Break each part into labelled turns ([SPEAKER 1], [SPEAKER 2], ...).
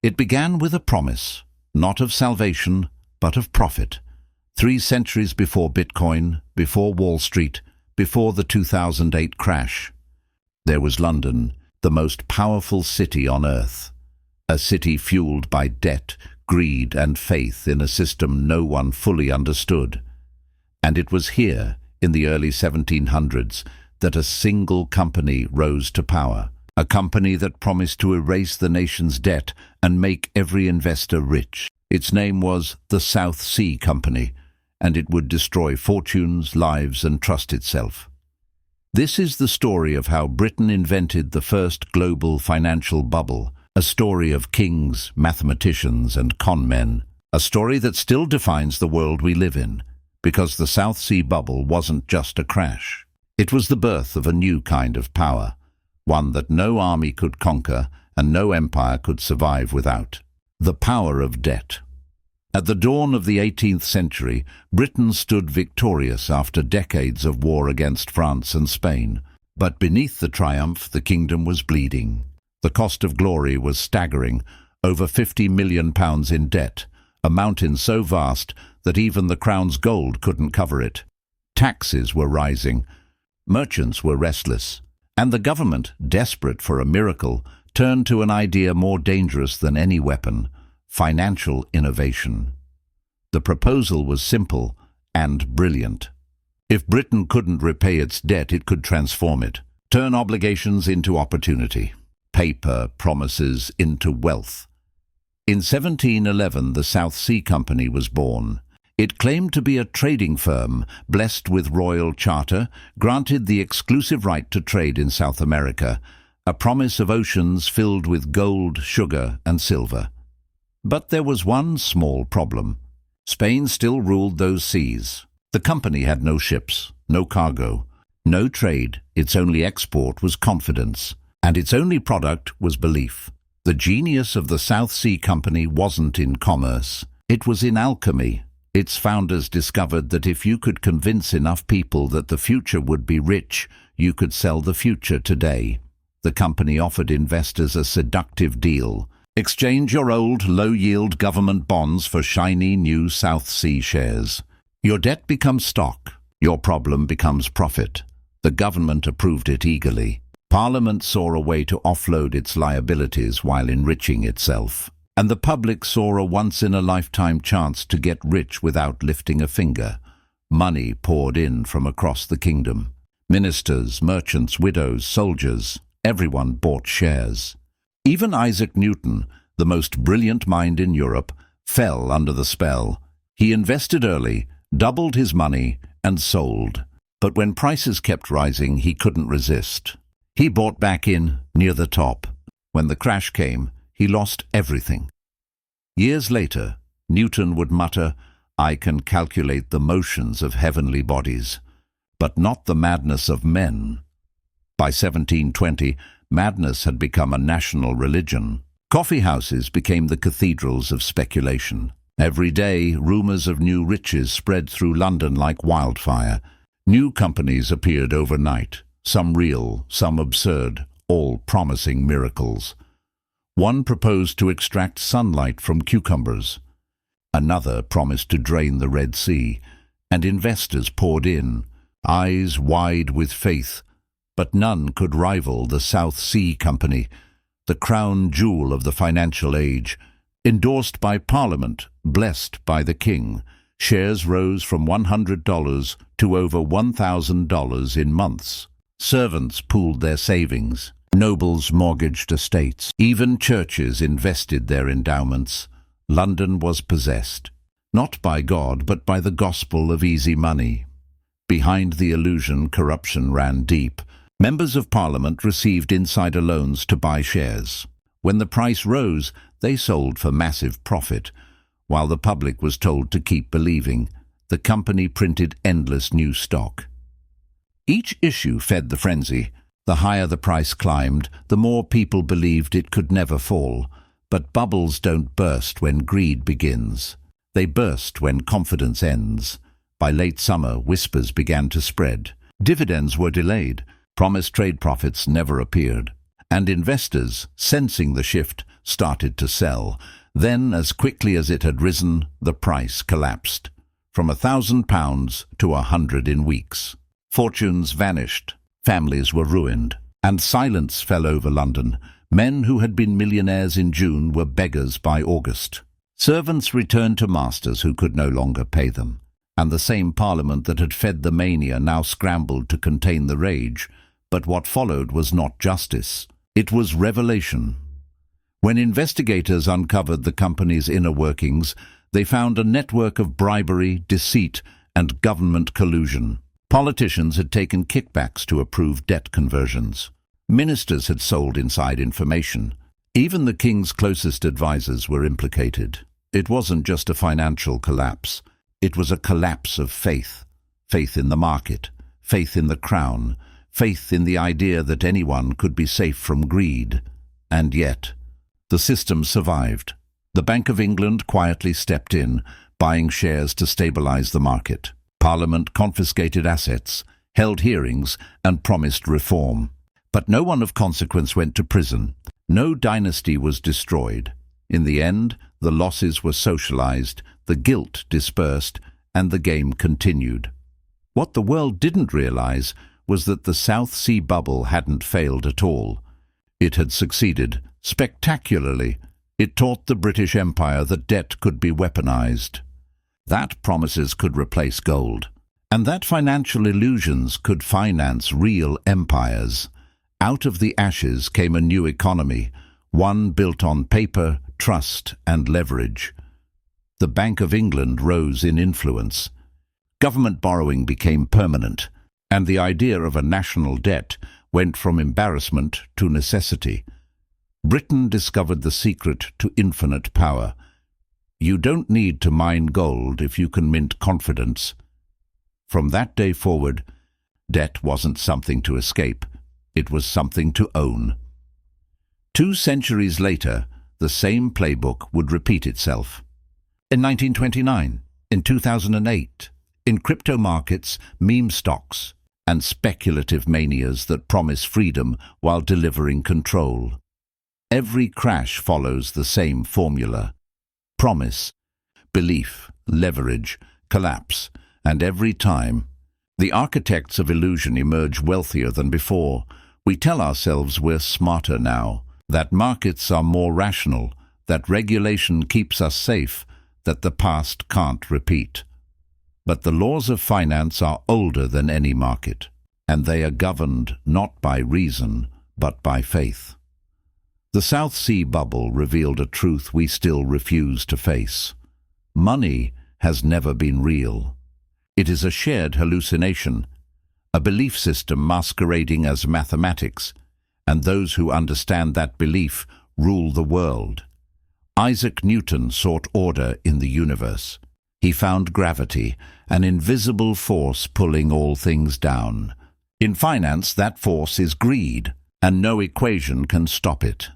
[SPEAKER 1] It began with a promise, not of salvation, but of profit. 3 centuries before Bitcoin, before Wall Street, before the 2008 crash, there was London, the most powerful city on earth. A city fueled by debt, greed and faith in a system no one fully understood. And it was here, in the early 1700s, that a single company rose to power. A company that promised to erase the nation's debt and make every investor rich. Its name was the South Sea Company, and it would destroy fortunes, lives, and trust itself. This is the story of how Britain invented the first global financial bubble, a story of kings, mathematicians, and con men, a story that still defines the world we live in, because the South Sea Bubble wasn't just a crash. It was the birth of a new kind of power, one that no army could conquer and no empire could survive without. The power of debt. At the dawn of the 18th century, Britain stood victorious after decades of war against France and Spain. But beneath the triumph, the kingdom was bleeding. The cost of glory was staggering, over £50 million in debt, a mountain so vast that even the crown's gold couldn't cover it. Taxes were rising, merchants were restless, and the government, desperate for a miracle, turned to an idea more dangerous than any weapon: financial innovation. The proposal was simple and brilliant. If Britain couldn't repay its debt, it could transform it, turn obligations into opportunity, paper promises into wealth. In 1711, the South Sea Company was born. It claimed to be a trading firm, blessed with royal charter, granted the exclusive right to trade in South America, a promise of oceans filled with gold, sugar, and silver. But there was one small problem. Spain still ruled those seas. The company had no ships, no cargo, no trade. Its only export was confidence, and its only product was belief. The genius of the South Sea Company wasn't in commerce. It was in alchemy. Its founders discovered that if you could convince enough people that the future would be rich, you could sell the future today. The company offered investors a seductive deal. Exchange your old, low-yield government bonds for shiny new South Sea shares. Your debt becomes stock. Your problem becomes profit. The government approved it eagerly. Parliament saw a way to offload its liabilities while enriching itself. And the public saw a once-in-a-lifetime chance to get rich without lifting a finger. Money poured in from across the kingdom. Ministers, merchants, widows, soldiers, everyone bought shares. Even Isaac Newton, the most brilliant mind in Europe, fell under the spell. He invested early, doubled his money, and sold. But when prices kept rising, he couldn't resist. He bought back in, near the top. When the crash came, he lost everything. Years later, Newton would mutter, "I can calculate the motions of heavenly bodies, but not the madness of men." By 1720, madness had become a national religion. Coffee houses became the cathedrals of speculation. Every day, rumors of new riches spread through London like wildfire. New companies appeared overnight, some real, some absurd, all promising miracles. One proposed to extract sunlight from cucumbers. Another promised to drain the Red Sea, and investors poured in, eyes wide with faith. But none could rival the South Sea Company, the crown jewel of the financial age. Endorsed by Parliament, blessed by the King, shares rose from $100 to over $1,000 in months. Servants pooled their savings. Nobles mortgaged estates. Even churches invested their endowments. London was possessed, not by God, but by the gospel of easy money. Behind the illusion, corruption ran deep. Members of Parliament received insider loans to buy shares. When the price rose, they sold for massive profit, while the public was told to keep believing. The company printed endless new stock. Each issue fed the frenzy. The higher the price climbed, the more people believed it could never fall. But bubbles don't burst when greed begins. They burst when confidence ends. By late summer, whispers began to spread. Dividends were delayed. Promised trade profits never appeared. and investors, sensing the shift, started to sell. Then, as quickly as it had risen, the price collapsed, from £1,000 to 100 in weeks. Fortunes vanished, families were ruined, and silence fell over London. Men who had been millionaires in June were beggars by August. Servants returned to masters who could no longer pay them, and the same Parliament that had fed the mania now scrambled to contain the rage. But what followed was not justice. It was revelation. When investigators uncovered the company's inner workings, they found a network of bribery, deceit, and government collusion. Politicians had taken kickbacks to approve debt conversions. Ministers had sold inside information. Even the king's closest advisors were implicated. It wasn't just a financial collapse. It was a collapse of faith. Faith in the market, faith in the crown, faith in the idea that anyone could be safe from greed. And yet, the system survived. The Bank of England quietly stepped in, buying shares to stabilize the market. Parliament confiscated assets, held hearings, and promised reform. But no one of consequence went to prison. No dynasty was destroyed. In the end, the losses were socialized, the guilt dispersed, and the game continued. What the world didn't realize was that the South Sea bubble hadn't failed at all. It had succeeded spectacularly. It taught the British Empire that debt could be weaponized, that promises could replace gold, and that financial illusions could finance real empires. Out of the ashes came a new economy, one built on paper, trust, and leverage. The Bank of England rose in influence. Government borrowing became permanent, and the idea of a national debt went from embarrassment to necessity. Britain discovered the secret to infinite power. You don't need to mine gold if you can mint confidence. From that day forward, debt wasn't something to escape. It was something to own. 2 centuries later, the same playbook would repeat itself. In 1929, in 2008, in crypto markets, meme stocks, and speculative manias that promise freedom while delivering control. Every crash follows the same formula. Promise, belief, leverage, collapse, and every time, the architects of illusion emerge wealthier than before. We tell ourselves we're smarter now, that markets are more rational, that regulation keeps us safe, that the past can't repeat. But the laws of finance are older than any market, and they are governed not by reason, but by faith. The South Sea bubble revealed a truth we still refuse to face. Money has never been real. It is a shared hallucination, a belief system masquerading as mathematics, and those who understand that belief rule the world. Isaac Newton sought order in the universe. He found gravity, an invisible force pulling all things down. In finance, that force is greed, and no equation can stop it.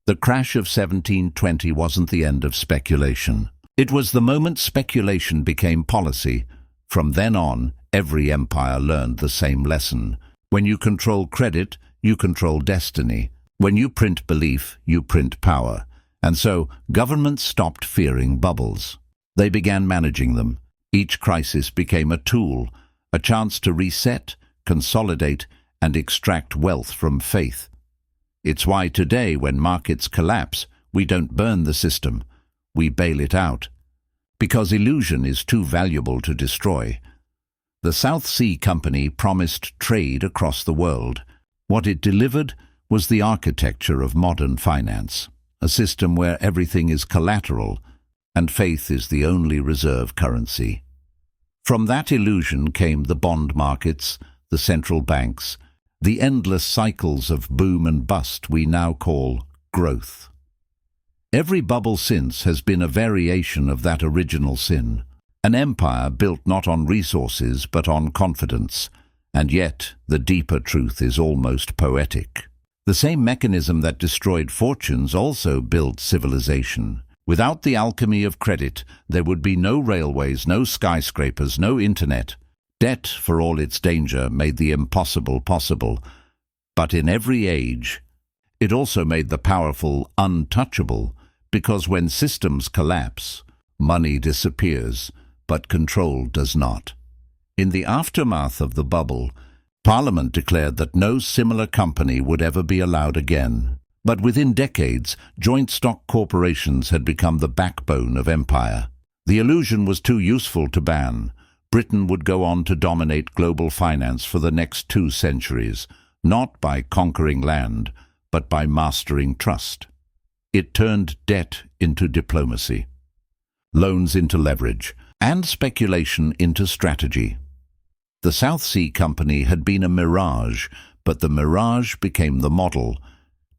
[SPEAKER 1] The crash of 1720 wasn't the end of speculation. It was the moment speculation became policy. From then on, every empire learned the same lesson. When you control credit, you control destiny. When you print belief, you print power. And so, governments stopped fearing bubbles. They began managing them. Each crisis became a tool, a chance to reset, consolidate, and extract wealth from faith. It's why today, when markets collapse, we don't burn the system, we bail it out. Because illusion is too valuable to destroy. The South Sea Company promised trade across the world. What it delivered was the architecture of modern finance, a system where everything is collateral and faith is the only reserve currency. From that illusion came the bond markets, the central banks, the endless cycles of boom and bust we now call growth. Every bubble since has been a variation of that original sin, an empire built not on resources but on confidence, and yet the deeper truth is almost poetic. The same mechanism that destroyed fortunes also built civilization. Without the alchemy of credit, there would be no railways, no skyscrapers, no internet. Debt, for all its danger, made the impossible possible. But in every age, It also made the powerful untouchable, because when systems collapse, money disappears, but control does not. In the aftermath of the bubble, Parliament declared that no similar company would ever be allowed again. But within decades, joint stock corporations had become the backbone of empire. The illusion was too useful to ban. Britain would go on to dominate global finance for the next 2 centuries, not by conquering land, but by mastering trust. It turned debt into diplomacy, loans into leverage, and speculation into strategy. The South Sea Company had been a mirage, but the mirage became the model.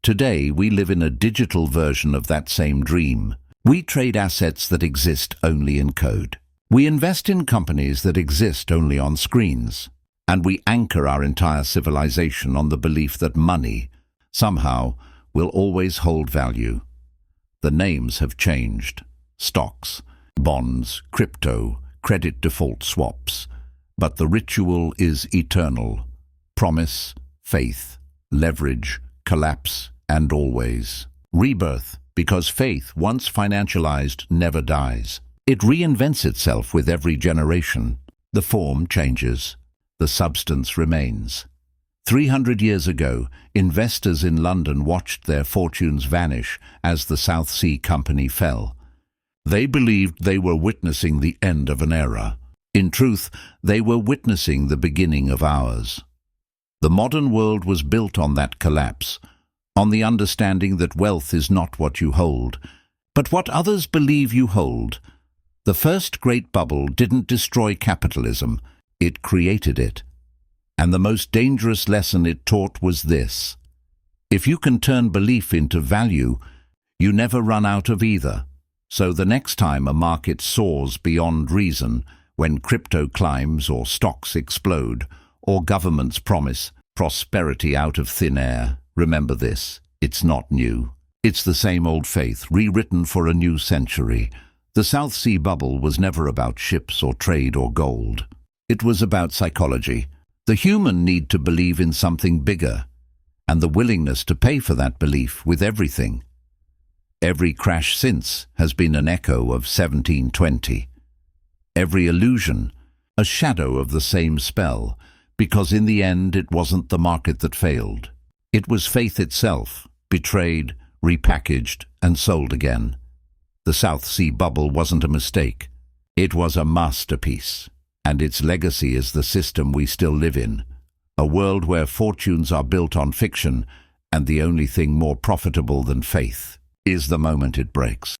[SPEAKER 1] Today, we live in a digital version of that same dream. We trade assets that exist only in code. We invest in companies that exist only on screens. And we anchor our entire civilization on the belief that money, somehow, will always hold value. The names have changed. Stocks, bonds, crypto, credit default swaps. But the ritual is eternal. Promise, faith, leverage, collapse, and always. Rebirth, because faith, once financialized, never dies. It reinvents itself with every generation. The form changes. The substance remains. 300 years ago, investors in London watched their fortunes vanish as the South Sea Company fell. They believed they were witnessing the end of an era. In truth, they were witnessing the beginning of ours. The modern world was built on that collapse, on the understanding that wealth is not what you hold, but what others believe you hold. The first great bubble didn't destroy capitalism, it created it. And the most dangerous lesson it taught was this: if you can turn belief into value, you never run out of either. So the next time a market soars beyond reason, when crypto climbs or stocks explode, or governments promise prosperity out of thin air, remember this: it's not new. It's the same old faith, rewritten for a new century. The South Sea Bubble was never about ships or trade or gold. It was about psychology, the human need to believe in something bigger, and the willingness to pay for that belief with everything. Every crash since has been an echo of 1720. Every illusion, a shadow of the same spell, because in the end it wasn't the market that failed. It was faith itself, betrayed, repackaged, and sold again. The South Sea Bubble wasn't a mistake. It was a masterpiece. And its legacy is the system we still live in, a world where fortunes are built on fiction, and the only thing more profitable than faith is the moment it breaks.